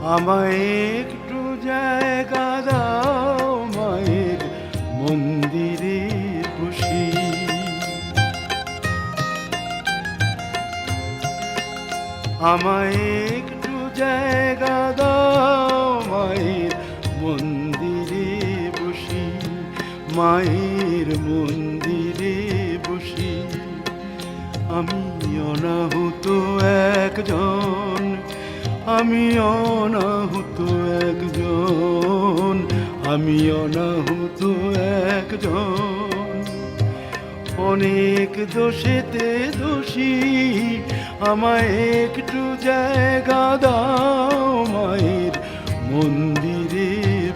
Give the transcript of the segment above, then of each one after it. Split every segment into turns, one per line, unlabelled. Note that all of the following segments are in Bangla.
আমায় একটু জায়গা দাও মায়ের মন্দিরে বসি। আমায় একটু জায়গা দাও মায়ের মন্দিরে বসি, মায়ের মন্দিরে বসি। আমি অনাহুত একজন, আমি অনাহুত একজন, আমি অনাহুত একজন। অনেক দোষেতে দোষী, আমায় একটু জায়গা দাও মায়ের মন্দিরে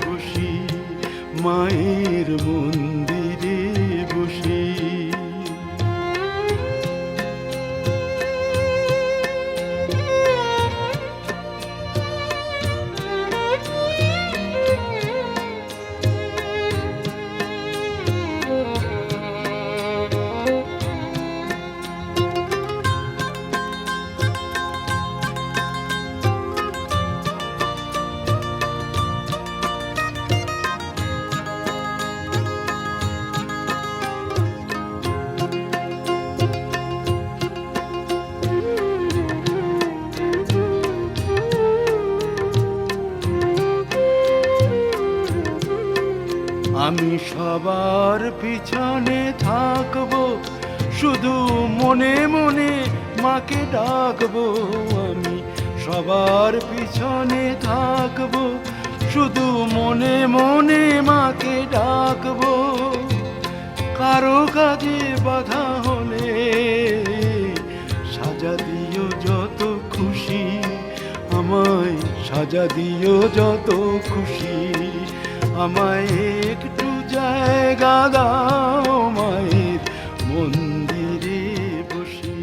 বসি, মায়ের মন্দিরে বসি। আমি সবার পিছনে থাকবো, শুধু মনে মনে মাকে ডাকবো। আমি সবার পিছনে থাকবো, শুধু মনে মনে মাকে ডাকবো। কারো কাজে বাধা হলে সাজা দিও যত খুশি, আমায় সাজা দিও যত খুশি। আমায় একটু জায়গা দাও মায়ের মন্দিরে বসি।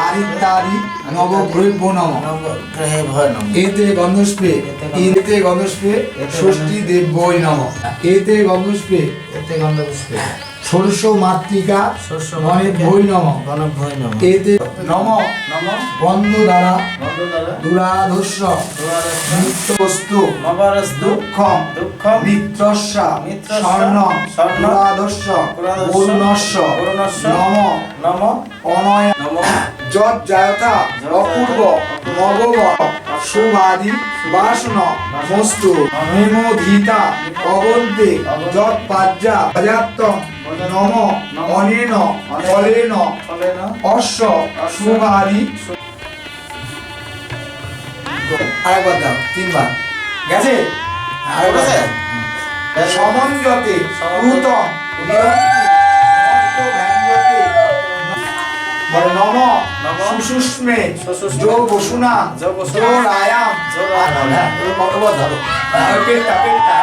আরিত্তারি নবগ্রহ নমঃ। এতে গন্ধস্প্রে, এতে গন্ধস্প্রে ষষ্ঠী দেব্যৈ নমঃ। এতে গন্ধস্প্রে, ষোড়শ মাতৃকা গণেভ্যৈ নমঃ। এতে নমঃ গন্ধ দ্বারা দুরাধস্য নিত্যবস্তু দুঃখম মিত্রস্য স্বর্ণম দুরাধস্য বরুণস্য নমঃ অনয় যজ্জায়তা অপূর্ব মগব শুভাদি বাসন মস্তু মেমোধিতা অবন্তে যৎপাজ্যা অজাত্তম নম অনেন ফলেন অশ্ব শুভাদি। আরেকবার দাও, তিনবার গেছে। সমঞ্জতে উতম নম সুষুষ্মে যো বসুনা যো রায়াম কতবার ধরো পেটটা পেটটা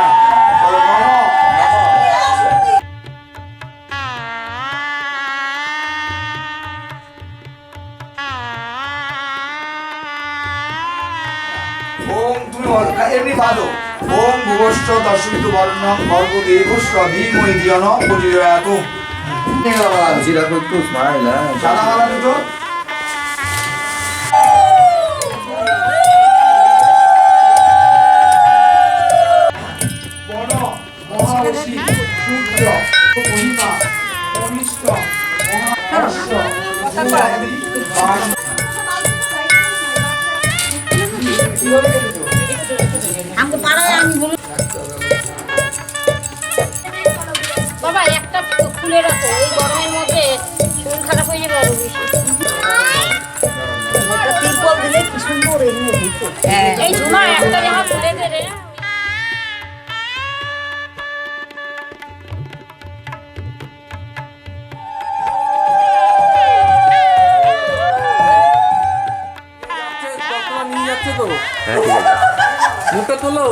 ওম তুমি এমনি ভালো। ওম ভুবস্ব দর্শিত বর্ণম ভর্গদেবস্ব ধীমহি ধিয়ন প্রচোদয়াৎ।
জিরা একটু স্মাইল
সাদা মালা দুটো বন মহাবশী সূর্য মহিমা অনিষ্ট মহাবর্ষ
বাবা একটা খুলে রাখো, এই গরমের মধ্যে শরীর খারাপ হয়ে যাবে আরো বেশি।
তিরপল দিলে কি সুন্দর এমনি হইতো।
এই ঝুমা একটা জামা খুলে দে রে।
নিয়ে যাচ্ছে তো,
হ্যাঁ ঠিক আছে
মুখটা তোলো।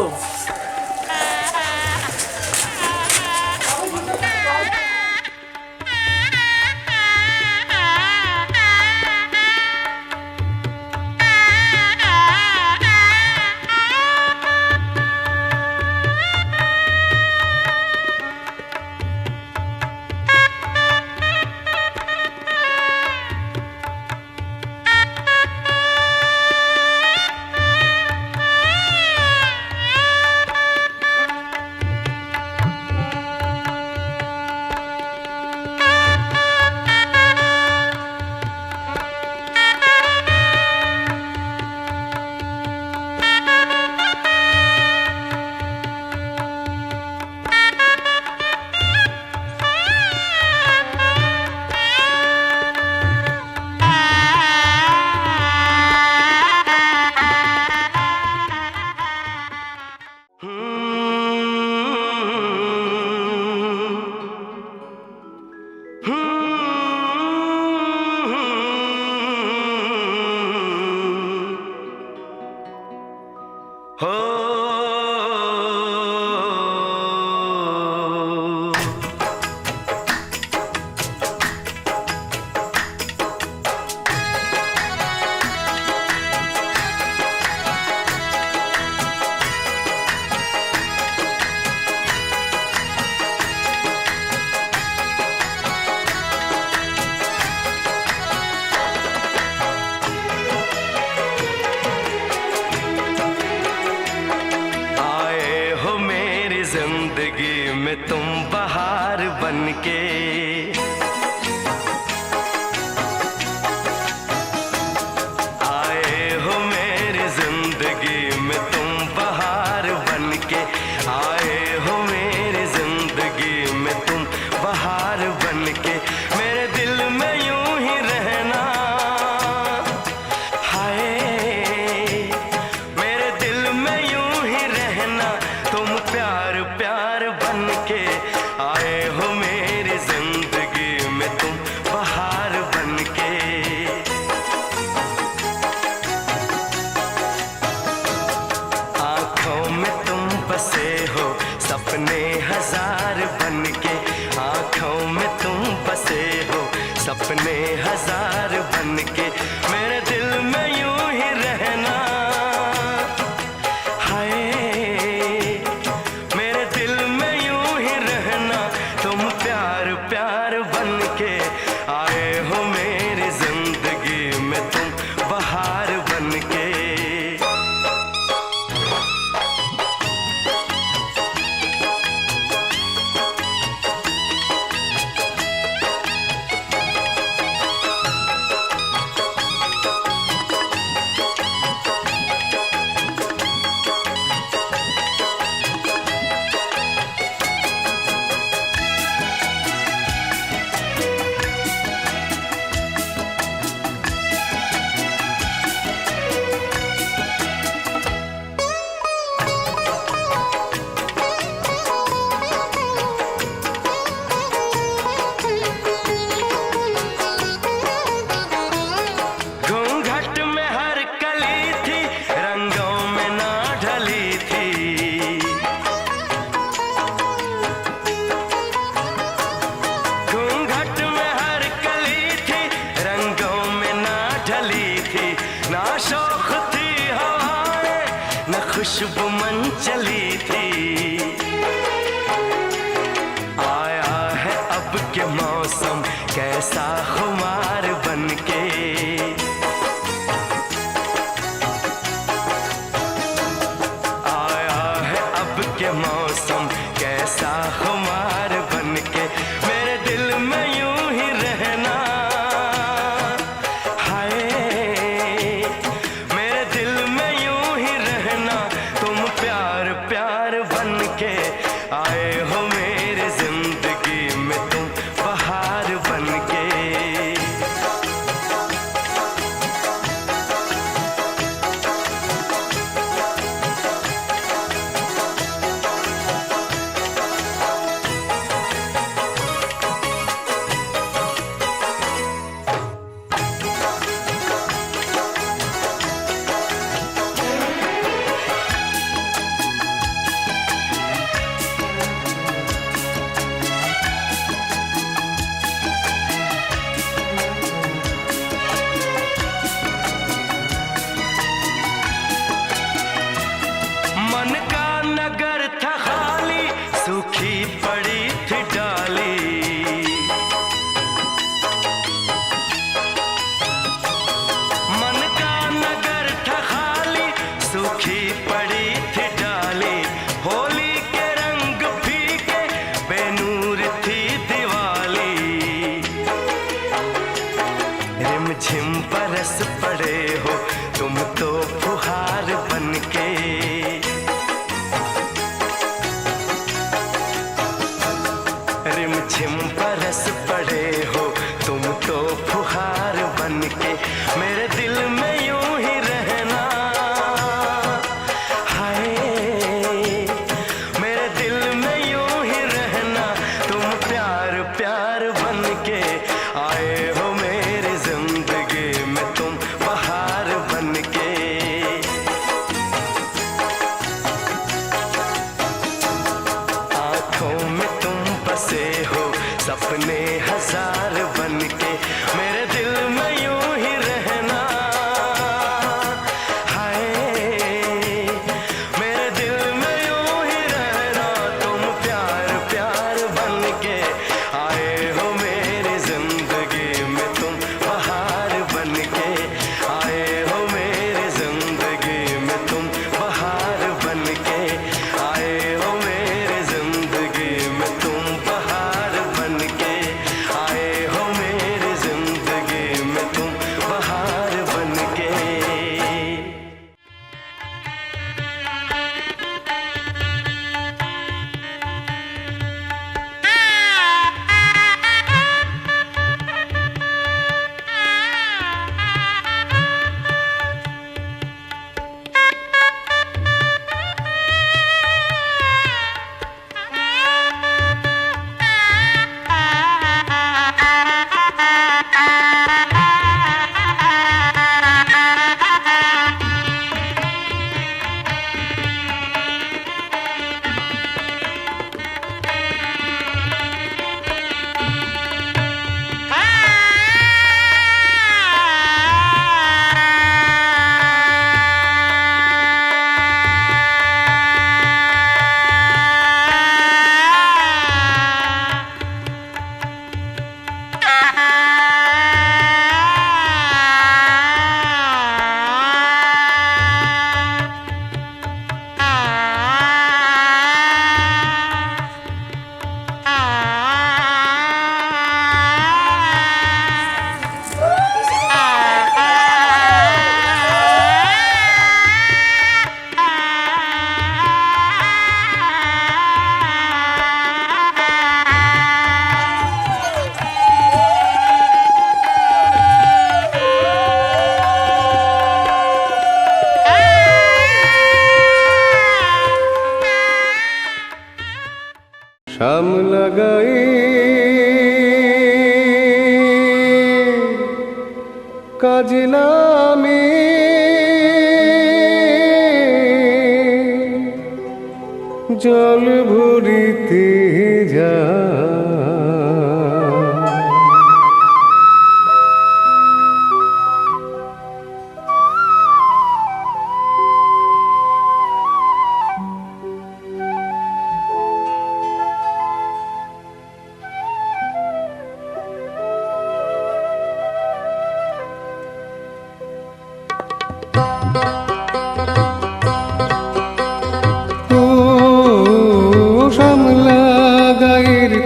जिंदगी में तुम बहार बनके, आए हो मेरी जिंदगी में तुम बहार बनके, आए हो मेरी जिंदगी में तुम बहार बनके, मेरे दिल में यूं ही रहना, हाय मेरे दिल में यूं ही रहना, तुम प्यार प्यार बनके, आए हो मेरी जिंदगी में तुम बहार बनके। आंखों में तुम बसे हो सपने हजार बनके, आंखों में तुम बसे हो सपने हजार बनके, मेरे दिल में यूं ही रहना, हाय मेरे दिल में यूं ही रहना, तुम प्यार प्यार बनके, आए हो मेरी जिंदगी में तुम बहार बनके। घूंघट में हर कली थी, रंगों में ना ढली थी, घूंघट में हर कली थी, रंगों में ना ढली थी, ना शौक थी हवाएं न खुशबू मन चली थी, आया है अब के मौसम कैसा खुमार बनके, आया है अब के मौसम कैसा खुमार बनके, मेरे दिल में यूं ही रहना, हाय मेरे दिल में यूं ही रहना, तुम प्यार प्यार आए हो मेरी जिंदगी में तुम बहार बनके। मन का नगर था खाली, सूखी पड़ी थी डाली। मन का नगर था खाली, सूखी पड़ी थी डाली। होली के रंग फीके, बेनूर थी दिवाली। रिमझिम बरस पड़े हो तुम तो फुहार बनके। रिमझिम बरस पड़े हो तुम तो फुहार बनके। मेरे दिल में यूं ही रहना, हाय मेरे दिल में यूं ही रहना। तुम प्यार प्यार बनके आए हो मेरी जिंदगी में तुम बहार बनके। आंखों में तुम बसे हो सपने हजार बनके। मेरे दिल में यूं ही रहना, हाय मेरे दिल में यूं ही रहना। तुम प्यार प्यार बनके आए हो मेरी जिंदगी में तुम बहार बनके। आए हो मेरी जिंदगी में तुम बहार बनके। आए हो मेरी जिंदगी में तुम बहार बनके। आए हो मेरी जिंदगी में तुम बहार बनके।
শাম লাগাই কাজলামে জল ভরিতে যা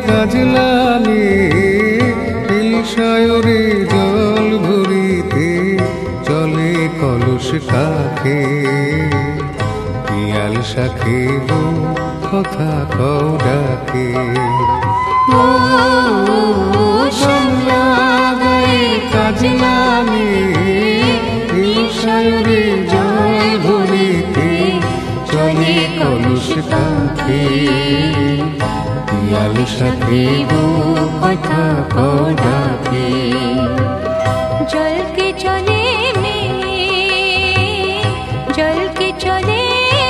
কাজলামে সায়রে জল ভরিতে চলে কলস কাখে পিয়া পিয়াল সাকিব কথা কও ডাকে ও লাগাই কাজ নামে সায়রে জল ভরিতে চলে কলুষ কাঁখে পিয়াল সাকিব কথা কও ডাকে
জল के चले में जल के चले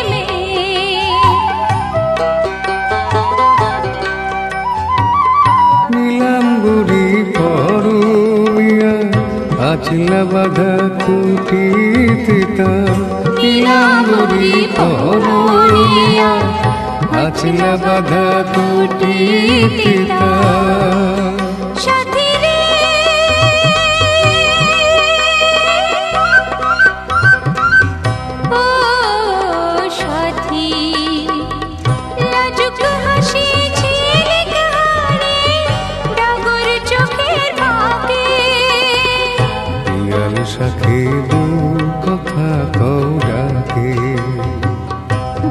में
নীলাম বুড়ি পরমিয়া আচলা বাধা কুটিতে তা নীলাম বুড়ি পরমিয়া আচলা বাধা কুটিতে তা
साथी रे ओ साथी लाजुक हासि झिलिक हारे डागर चोखेर फाके
পিয়াল সাকিব কথা কও ডাকে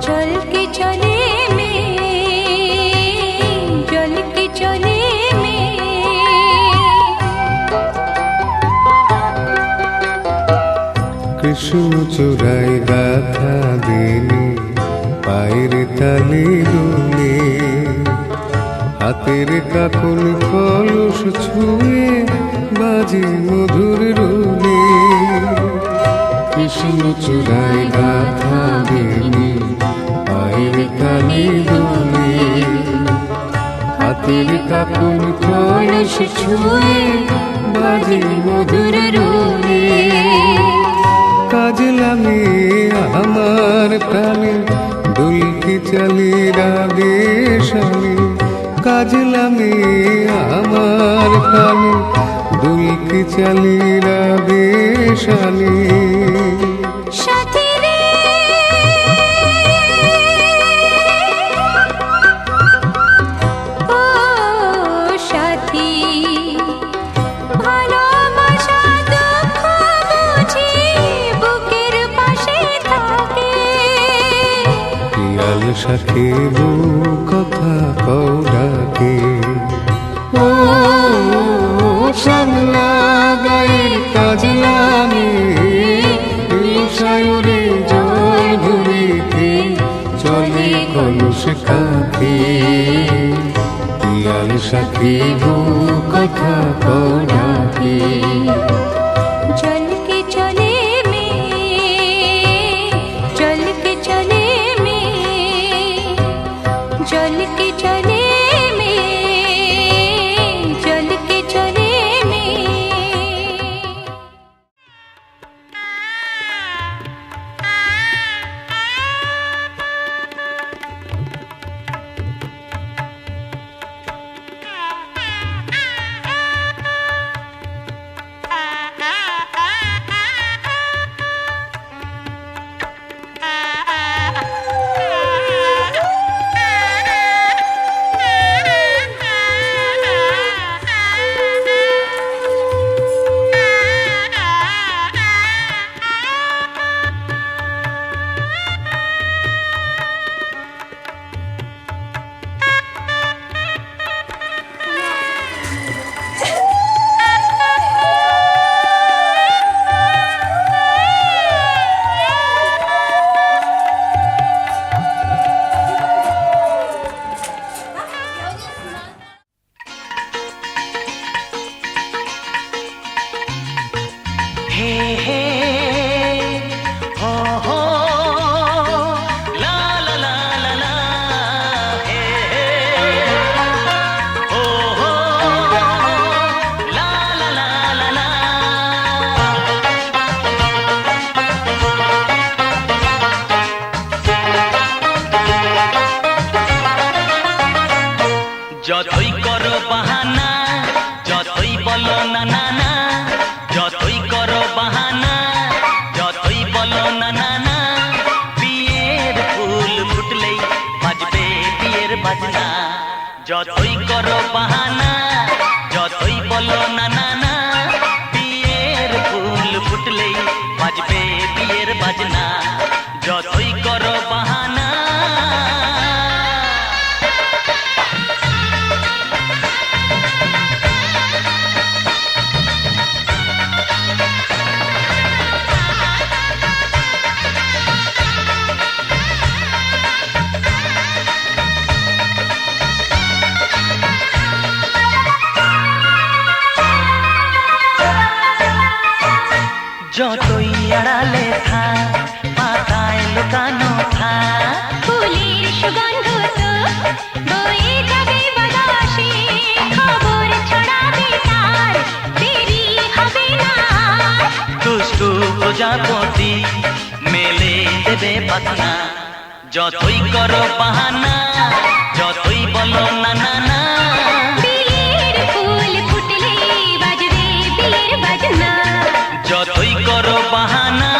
जल के चले में जल के चले में
কৃষ্ণ চূড়াই গাথা দিনে পায়ের তালি দুলে হাতের কাকন কলস ছুঁয়ে বাজে মধুর রুলে কৃষ্ণ চূড়াই গাথা দিনে পায়ের তালি দুলে হাতের কাকন কলস ছুঁয়ে বাজে মধুর রুলে কাজলামে আমার প্রাণে দুলকি চালি রাগে শানে কাজলামে আমার প্রাণে দুলকি চালি রাগে শানে
साथी रे ओ साथी ভালোবাসা দুঃখ বুঝি বুকের পাশে থাকে
পিয়াল সাকিব কথা কও ডাকে ও শ্যামলা গায়ের কাজলামে সায়রে জল ভরিতে চলে কলুষ কাঁখে পিয়াল সাকিব কথা কও ডাকে
जल के चले में जल के चले में जल के चले में जल के चले में
যতই করো বাহানা যতই বলো না না না যতই করো বাহানা যতই বলো না না না বিয়ের ফুল ফুটলেই বাজবে বিয়ের বাজনা যতই করো বাহানা যতই বলো না না না বিয়ের ফুল ফুটলেই বাজবে বিয়ের বাজনা যতই করো বাহানা দেবে বাহানা, যতই করো বাহানা, যতই বলো না না না।
বিয়ের ফুল ফুটলে বাজবে বিয়ের বাজনা,
যতই করো বাহানা।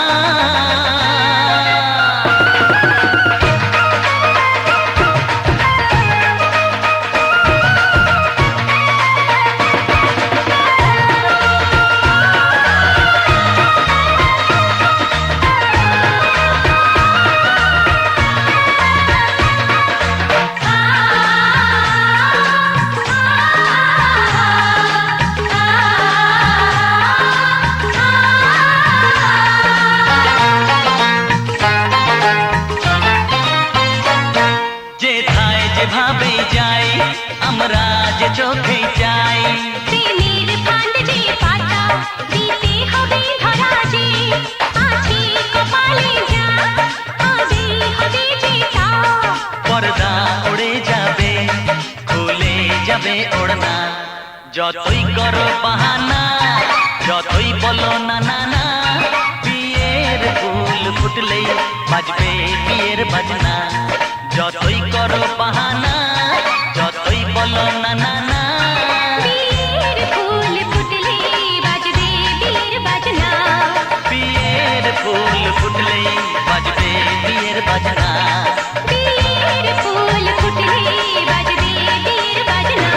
যেথায় যেভাবে যাই আমরা যে চোখে যাই,
প্রেমের ফান্ড যে পাতা দিতে হবে ধরা যে, আছে কপালে যা হবে হবে যে তা।
পর্দা উড়ে যাবে, খুলে যাবে ওড়না, যতই করো বাহানা, যতই বলো না না না। বিয়ের ফুল ফুটলেই বাজবে বিয়ের বাজনা, যতই করো বাহানা, যতই বলো না না না।
বিয়ের ফুল ফুটলে বাজবে বিয়ের বাজনা,
বিয়ের ফুল ফুটলেই বাজবে বিয়ের বাজনা,
বিয়ের ফুল ফুটলে বাজবে বিয়ের বাজনা।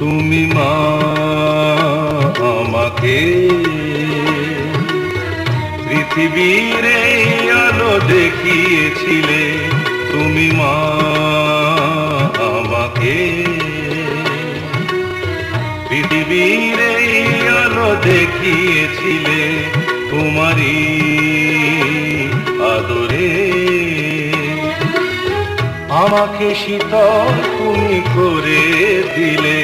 তুমি মা আমাকে পৃথিবীর এই আলো দেখিয়েছিলে, তুমি মা আমাকে পৃথিবীর এই আলো দেখিয়েছিলে, তোমারই আদরে আমাকে শীতল তুমি করে দিলে,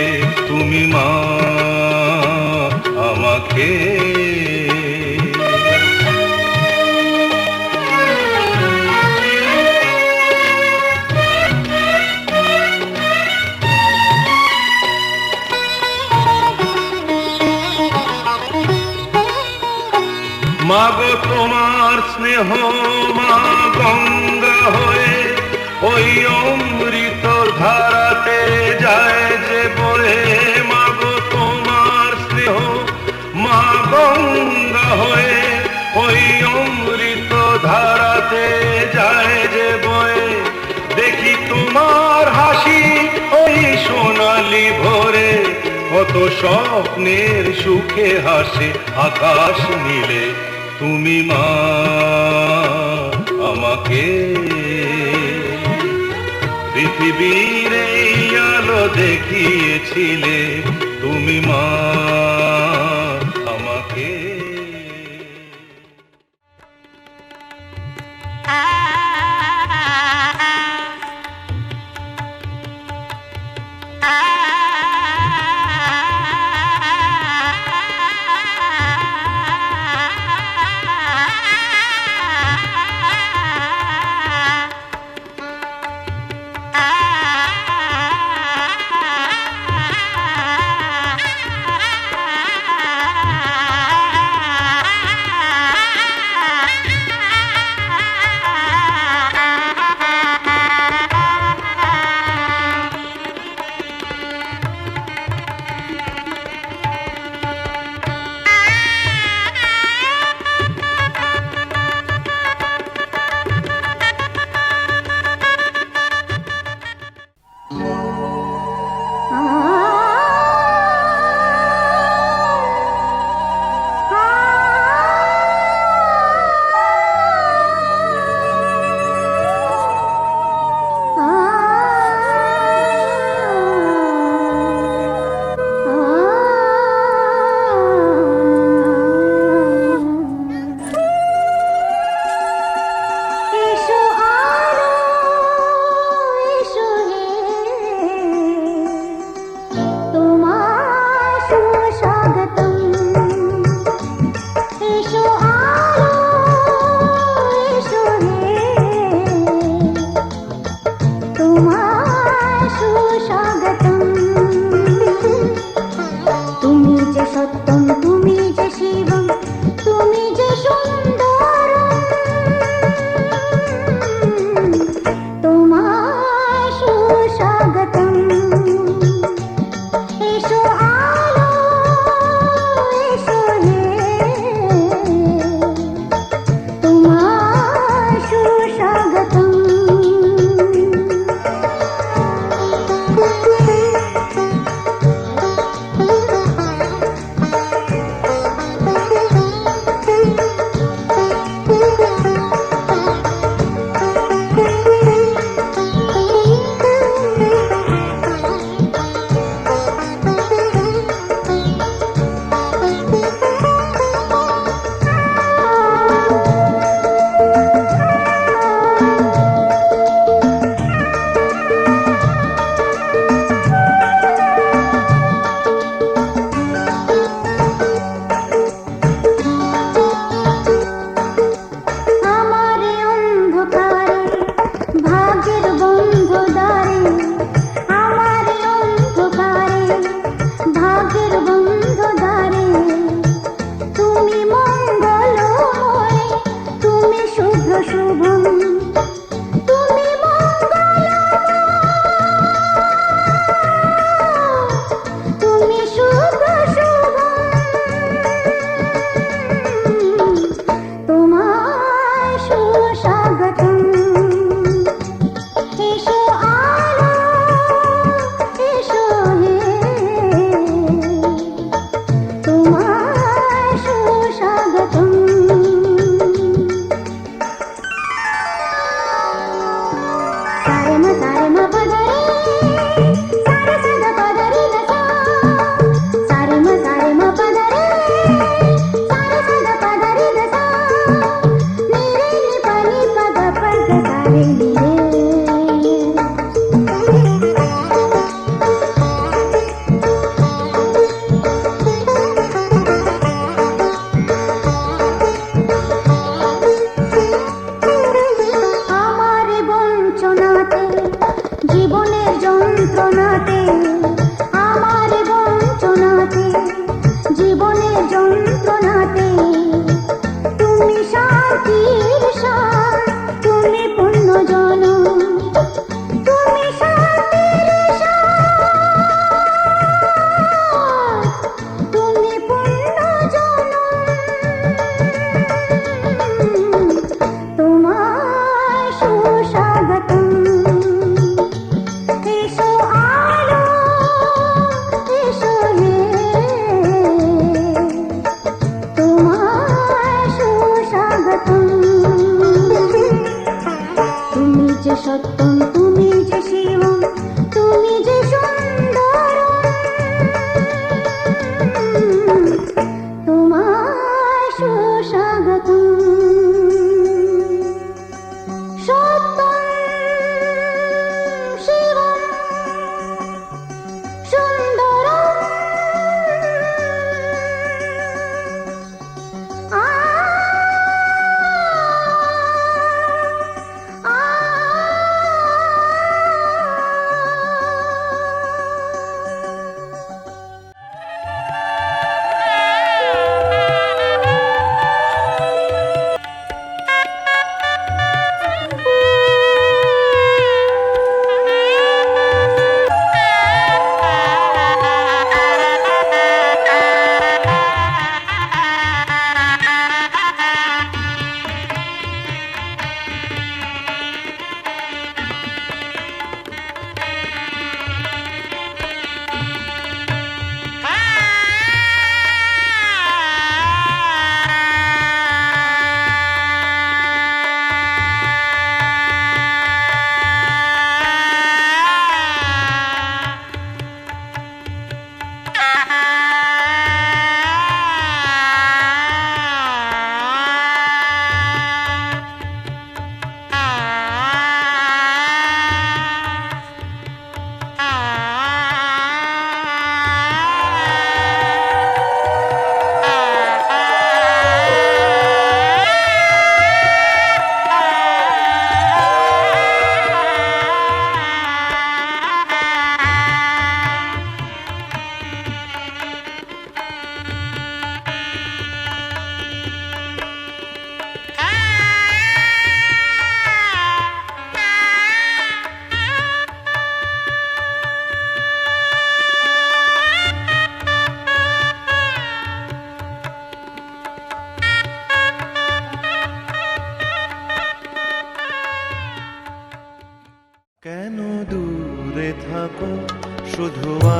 তুমি মা আমাকে। মাগো তোমার স্নেহ মা গঙ্গা হয়ে ওই অমৃত ধারাতে যায় যে বয়ে, মাগো তোমার স্নেহ মা গঙ্গা হয়ে ওই অমৃত ধারাতে যায় যে বয়ে। দেখি তোমার হাসি ওই সোনালি ভোরে, কত স্বপ্নের সুখে হাসে আকাশ নীলে, তুমি মা আমাকে পৃথিবীর এই আলো দেখিয়েছিলে, তুমি মা আমাকে।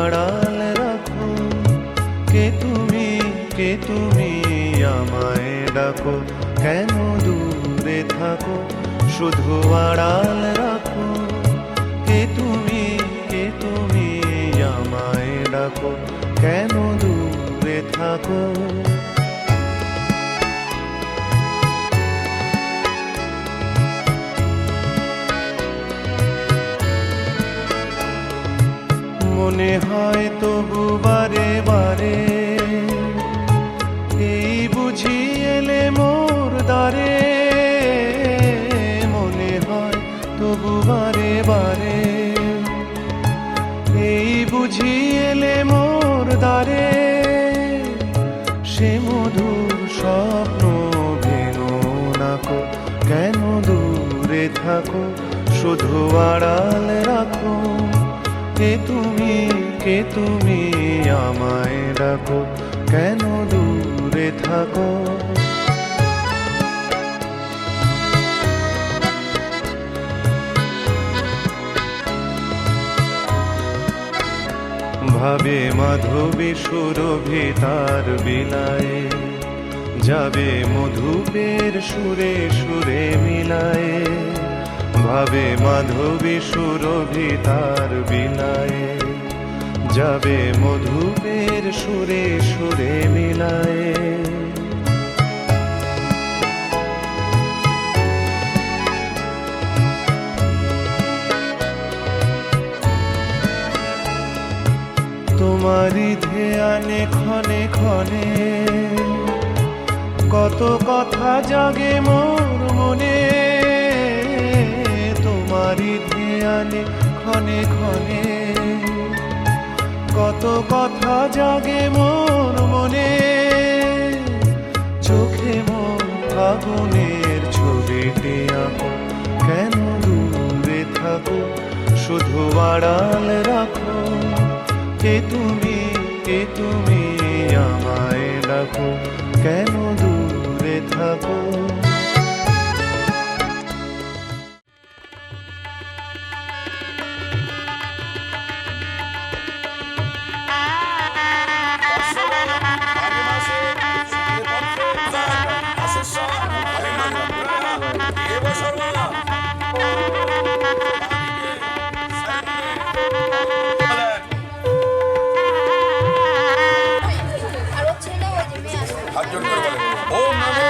আড়াল রাখো, কে তুমি আমায় ডাকো, কেন দূরে থাকো, শুধু আড়াল রাখো, কে তুমি আমায় ডাকো, কেন দূরে থাকো। মনে হয় তবু বারে বারে, এই বুঝি এলে মোর দ্বারে, মনে হয় তবু বারে বারে, এই বুঝি এলে মোর দ্বারে, সে মধুর স্বপ্ন ভেঙো নাকো, কেন দূরে থাকো, শুধু আড়াল রাখো, কে তুমি আমায় ডাকো, কেন দূরে থাকো। ভাবে মাধবী সুরভি তার বিলায়ে, যাবে মধুপের সুরে সুরে মিলায়ে, ভাবে মাধবী সুরভি তার বিলায়ে, যাবে মধুপের সুরে সুরে মিলায়ে। তোমারি ধ্যানে ক্ষণে ক্ষণে, কত কথা জাগে মোর মনে, তোমারি ধ্যানে ক্ষণে ক্ষণে, কত কথা জাগে মোর মনে, চোখে মোর আগুনের ছবিটি আঁকো, কেন দূরে থাকো, শুধু আড়াল রাখো, কে তুমি আমায় ডাকো, কেন দূরে থাকো।
হাতজন করে বলেন, ওম নমো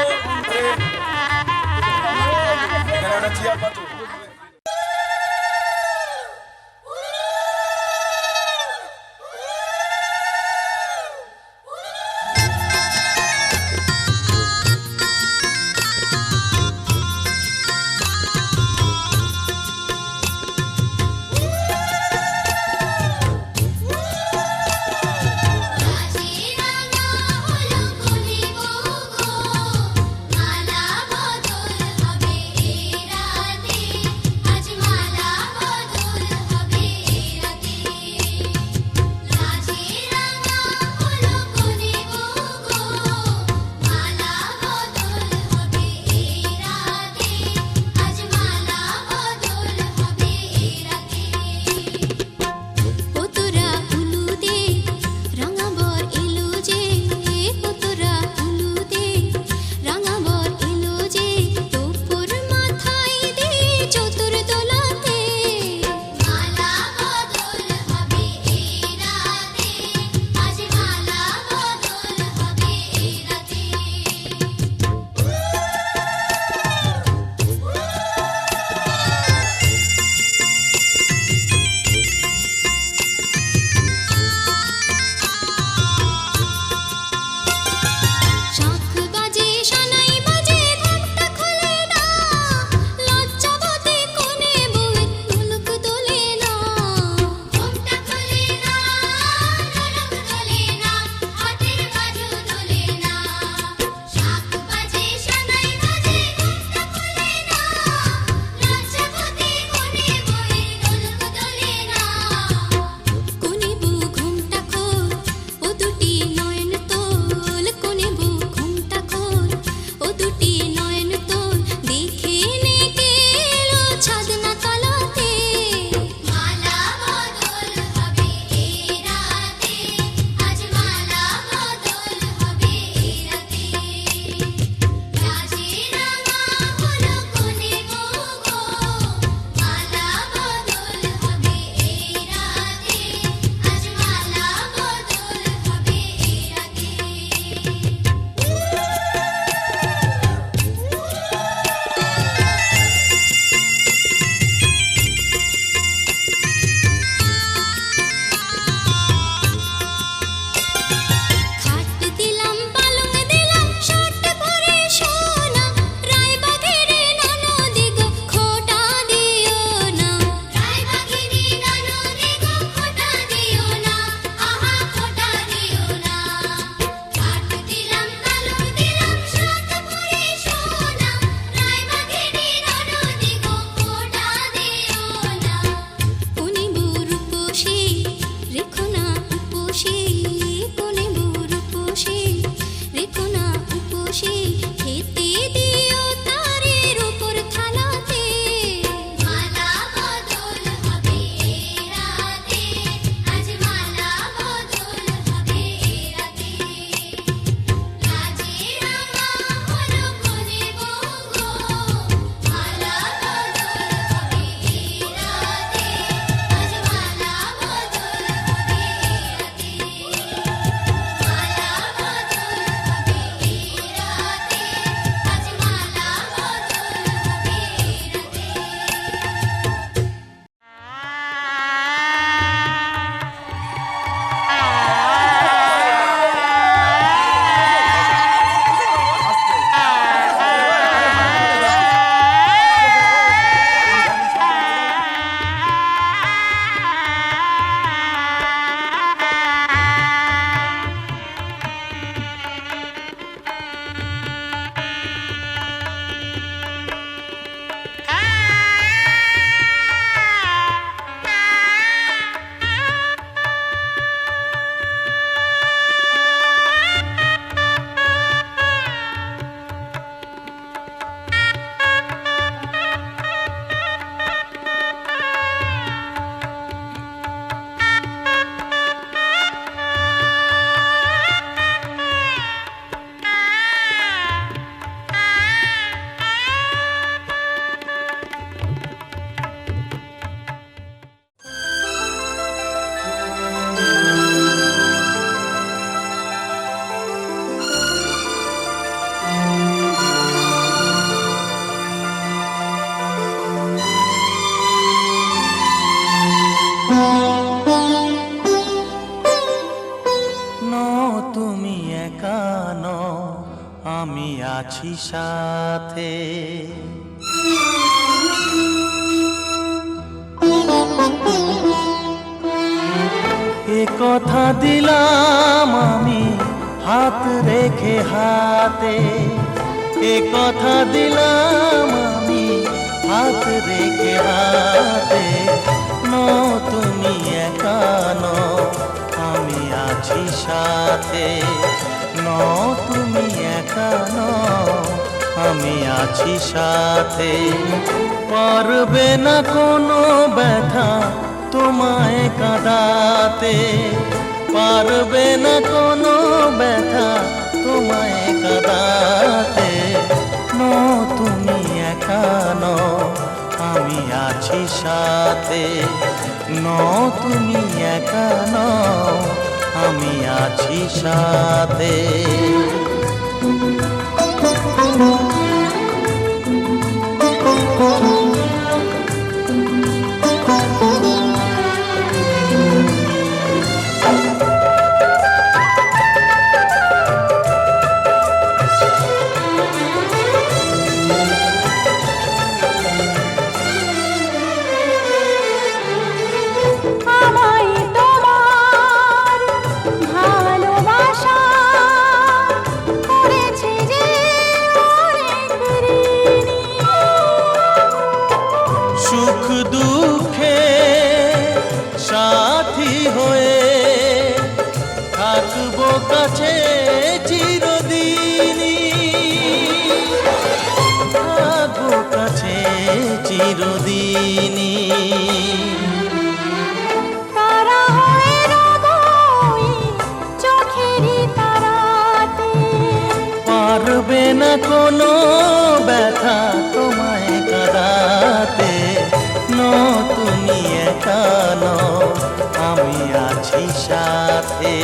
আমি আছি সাথে। এ কথা দিলাম আমি হাত রেখে হাতে, এ কথা দিলাম আমি হাত রেখে হাতে। তুমি একা নও, আমি আছি সাথে। তুমি একা নও, আমি আছি সাথে। পারবে না কোনো ব্যথা তোমায় কাঁদাতে, পারবে না কোনো ব্যথা তোমায় কাঁদাতে। তুমি একা নও, আমি আছি সাথে। তুমি একা নও, আমি আছি সাথে।
আমায় তোমার ভালোবাসা করেছে যে অনেক ঋণী।
সুখ দুঃখে সাথী হয়ে থাকবো কাছে চিরদিনই, থাকবো কাছে চিরদিনই।
তারা হয়ে রবই চোখেরই তারাতে।
পারবে না কোনো ব্যথা তোমায় কাঁদাতে। তুমি একা নও, আমি আছি সাথে।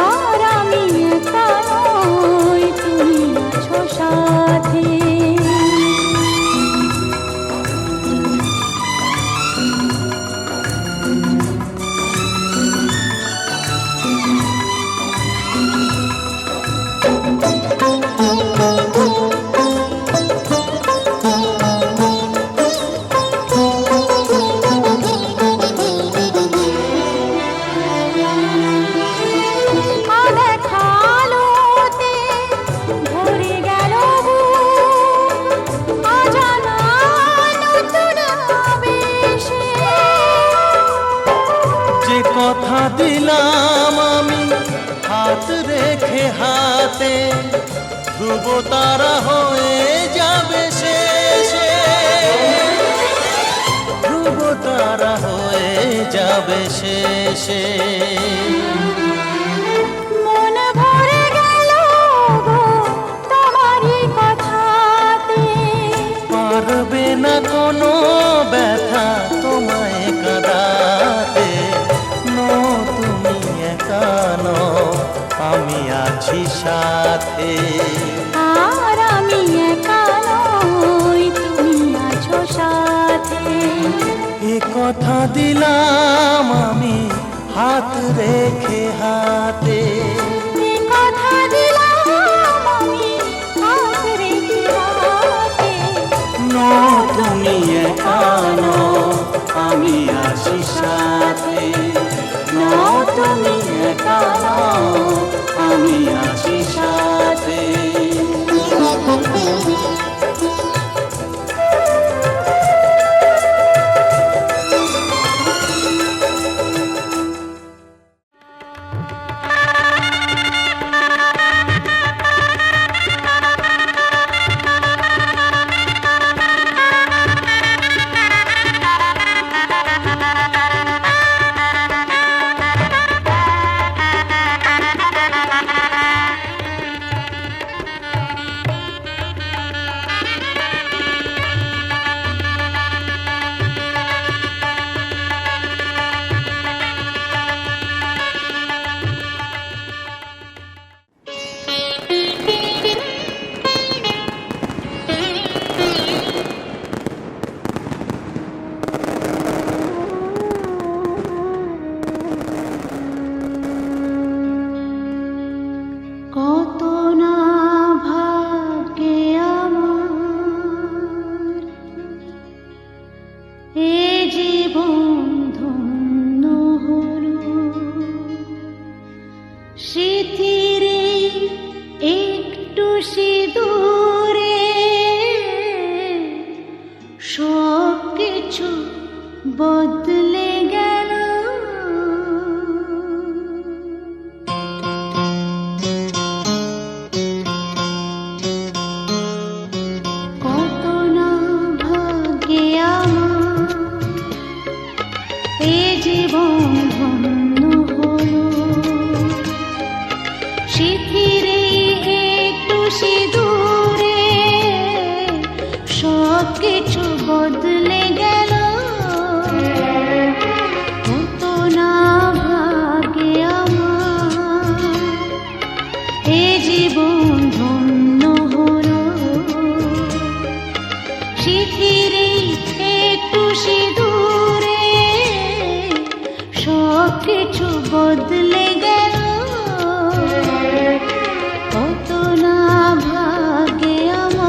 আর আমি একা নই, তুমি আছো সাথে। আলোতে ভরে গেল বুক, অজানা নতুন আবেশে।
যে কথা দিলাম আমি হাত রেখে হাতে, ধ্রুব তারা হয়ে যাবে শেষে, ধ্রুব তারা হয়ে যাবে শেষে।
মন ভরে গেল গো তোমারই কথাতে।
পারবে না কোনো ব্যথা তোমায় কাঁদাতে। তুমি একা নও, আমি আছি সাথে।
আর আমি একা নই, তুমি আছো সাথে।
এ কথা দিলাম আমি হাত রেখে হাতে।
এ কথা দিলাম আমি হাত রেখে হাতে।
তুমি একা নও, আমি আছি সাথে। তুমি একা নও, আমি আছি সাথে।
স্মৃতিরে একটু সিঁদুরে সব কিছু বদলে গেল। কত না ভাগ্যে আমার এ জীবন ধন্য হলো। স্মৃতিরে একটু সিঁদুরে সব কিছু বদলে গেল। কত না ভাগ্যে আমার এ জীবন ধন্য হলো। স্মৃতিরে একটু সিঁদুরে সব কিছু বদলে গেল। কত না ভাগ্যে আমার।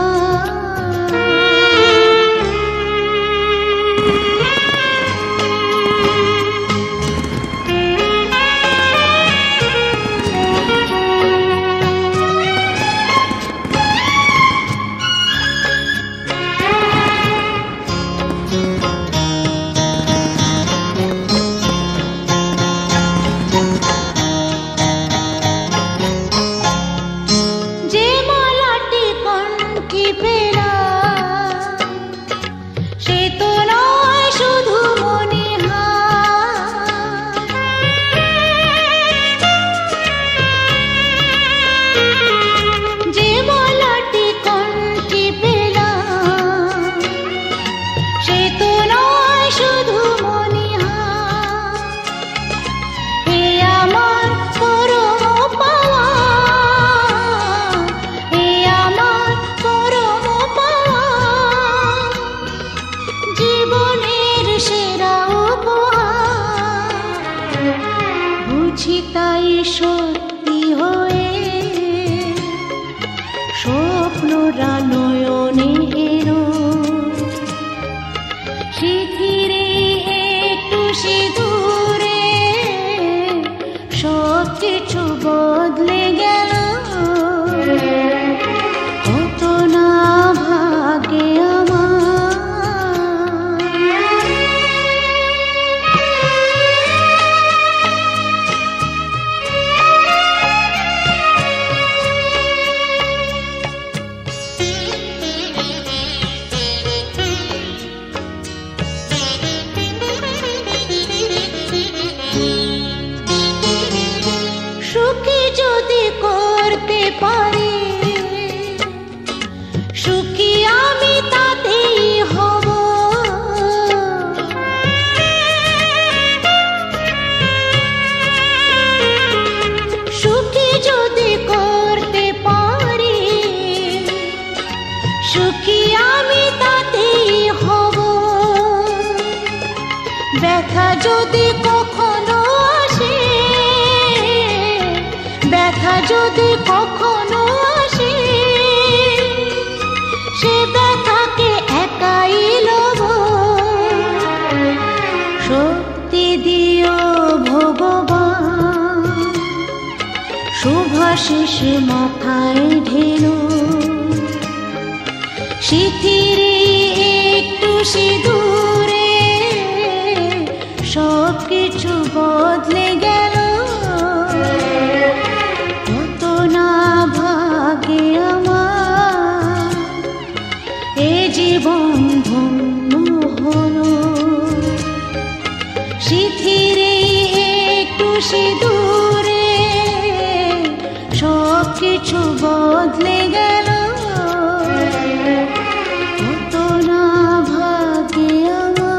যে মালাটি কণ্ঠে পেলাম সে তো নয় শুধু মনে হয়। যে মালাটি কণ্ঠে পেলাম সে তো নয় শুধু মনে হয়। এ আমার পরম পাওয়া, এ আমার পরম পাওয়া, জীবনের সেরা উপহার। বুঝি তাই সত্যি হয়ে স্বপ্নরা নয়নে এলো। স্মৃতিরে একটু সিঁদুরে সব কিছু বদলে গেল। কত না ভাগ্যে আমার। সুখী যদি করতে পারি, সুখী আমি তাতেই হব। সুখী যদি করতে পারি, সুখী আমি তাতেই হব। ব্যথা যদি কখনো আসে, ব্যথা যদি কখনো আসে, সে ব্যথাকে একাই লব। শক্তি দিও ভগবান, শুভাশিস মাথায় ঢেলো। স্মৃতিরে একটু সিঁদুরে সব কিছু বদলে গেল। কত না ভাগ্যে আমার এ জীবন ধন্য হলো। স্মৃতিরে একটু সিঁদুরে সব কিছু বদলে গেল। কত না ভাগ্যে আমার।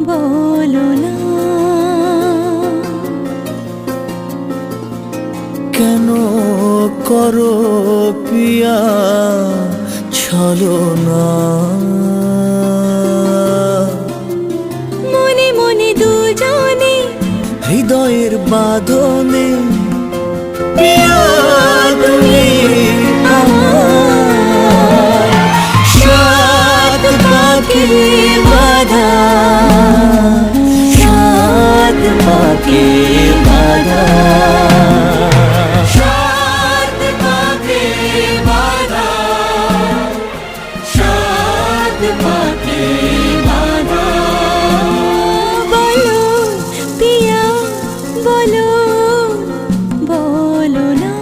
বলো না
কেন করো পিয়া ছলনা
মনে মনে দুজনে
হৃদয়ের বাঁধনে পিয়া তুমি আমার সাত পাকে বাঁধা সাত পাকে বাঁধা সাত পাকে বাঁধা সাত পাকে বাঁধা
বলো পিয়া বলো বলো না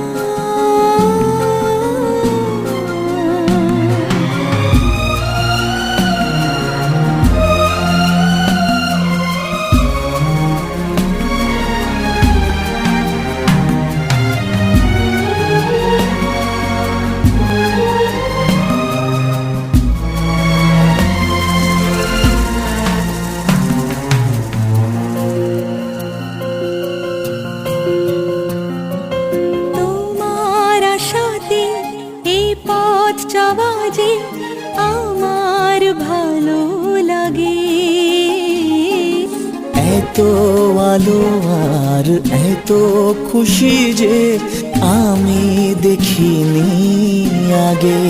তোমার আশাতে এই পথ চলা যে আমার ভালো লাগে
এত আলো আর এত খুশি যে আমি দেখিনি আগে